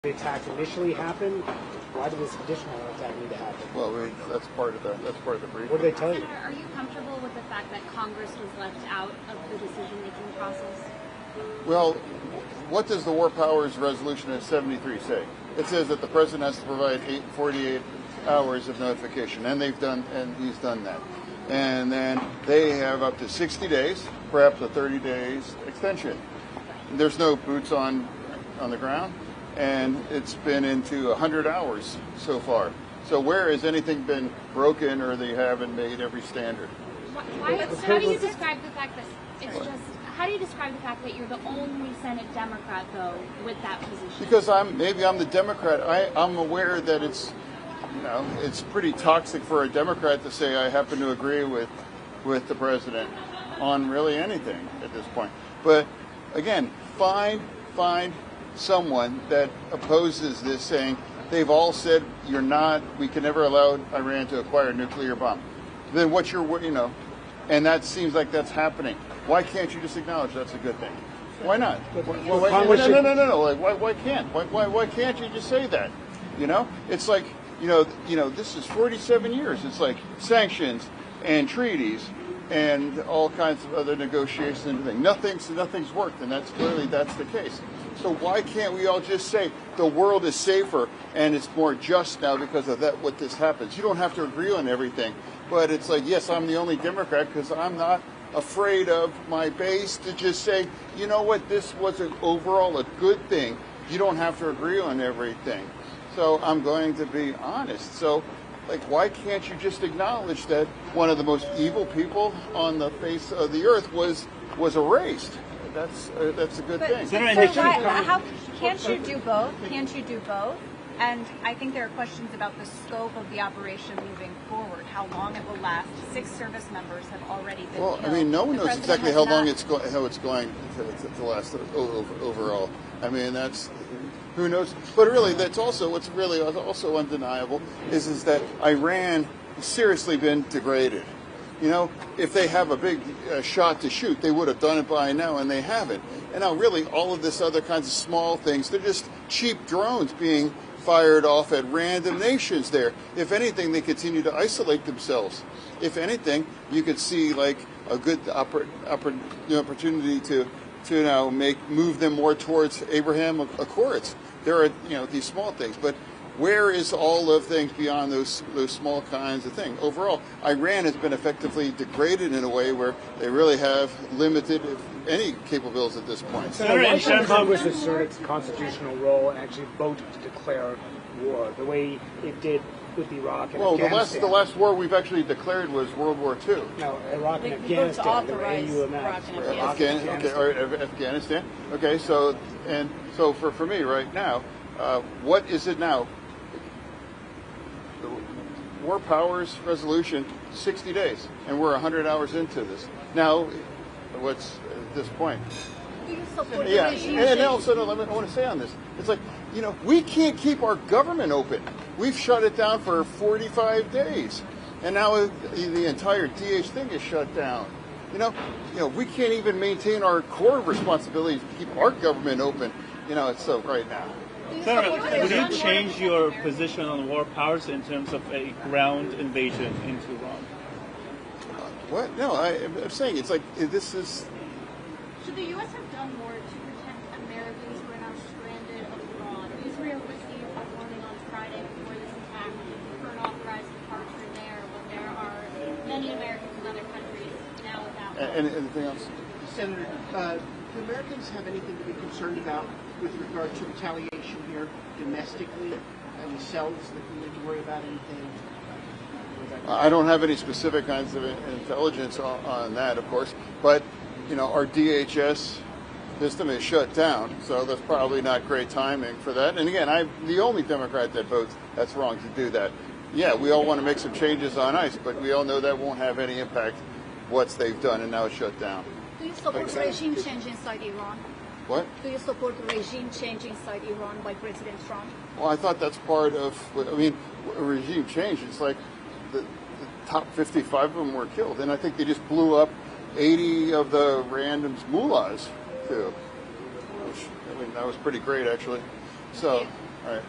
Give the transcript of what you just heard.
The attacks initially happened. Why did this additional attack need to happen? Well, that's part of the brief. What did they tell you? Senator, are you comfortable with the fact that Congress was left out of the decision-making process? Well, what does the War Powers Resolution in 73 say? It says that the president has to provide 48 hours of notification, and he's done that. And then they have up to 60 days, perhaps a 30 days extension. There's no boots on the ground, and it's been into 100 hours so far. So where has anything been broken, or they haven't made every standard? How do you describe the fact that How do you describe the fact that you're the only Senate Democrat, though, with that position? Because I'm the Democrat. I'm aware that it's pretty toxic for a Democrat to say I happen to agree with the president on really anything at this point. But again, find someone that opposes this, saying they've all said we can never allow Iran to acquire a nuclear bomb. Then what's and that seems like that's happening. Why can't you just acknowledge that's a good thing? Why not? No. Like, why can't? Why can't you just say that? It's like, this is 47 years. It's like sanctions and treaties and all kinds of other negotiations and things. Nothing's worked, and that's the case. So why can't we all just say the world is safer and it's more just now because of what this happens? You don't have to agree on everything, but it's like, yes, I'm the only Democrat because I'm not afraid of my base to just say, you know what, this was overall a good thing. You don't have to agree on everything. So I'm going to be honest. So, why can't you just acknowledge that one of the most evil people on the face of the earth was erased? That's a good thing. How can't you do both? Can't you do both? And I think there are questions about the scope of the operation moving forward, how long it will last. 6 service members have already been killed. I mean, no one knows exactly how long it's going to last overall. I mean, that's who knows. But really, that's also what's really also undeniable is that Iran has seriously been degraded. If they have a big shot to shoot, they would have done it by now, and they haven't. And now, really, all of this other kinds of small things, they're just cheap drones being fired off at random nations there. If anything, they continue to isolate themselves. If anything, you could see like a good opportunity to now move them more towards Abraham Accords. There are these small things, but where is all of things beyond those small kinds of things? Overall, Iran has been effectively degraded in a way where they really have limited, if any, capabilities at this point. Senator, why should Congress assert its constitutional role and actually vote to declare war the way it did with Iraq and Afghanistan? The last war we've actually declared was World War II. No, Iraq and Afghanistan. Afghanistan. Okay, so for me right now, what is it now? The War Powers Resolution, 60 days, and we're 100 hours into this. Now, what's at this point? Yeah, and also, I want to say on this, it's like, we can't keep our government open. We've shut it down for 45 days, and now the entire DH thing is shut down. We can't even maintain our core responsibilities to keep our government open. It's so right now. Senator, would you change your position on war powers in terms of a ground invasion into Iran? What? No, I'm saying it's like this is. Should the U.S. have done more to protect Americans who are now stranded abroad? Israel received a warning on Friday before this attack for an authorized departure there, but there are many Americans in other countries now without. Anything else? Senator, do Americans have anything to be concerned about with regard to retaliation here domestically themselves, that we need to worry about anything? I don't have any specific kinds of intelligence on that, of course, but our DHS system is shut down, so that's probably not great timing for that. And again, I'm the only Democrat that votes that's wrong to do that. Yeah, we all want to make some changes on ICE, but we all know that won't have any impact what they've done, and now it's shut down. Do you support regime change inside Iran? What? Do you support regime change inside Iran by President Trump? Well, I thought that's part of, a regime change. It's like the top 55 of them were killed, and I think they just blew up 80 of the random mullahs, too. Which, that was pretty great, actually. So, All right.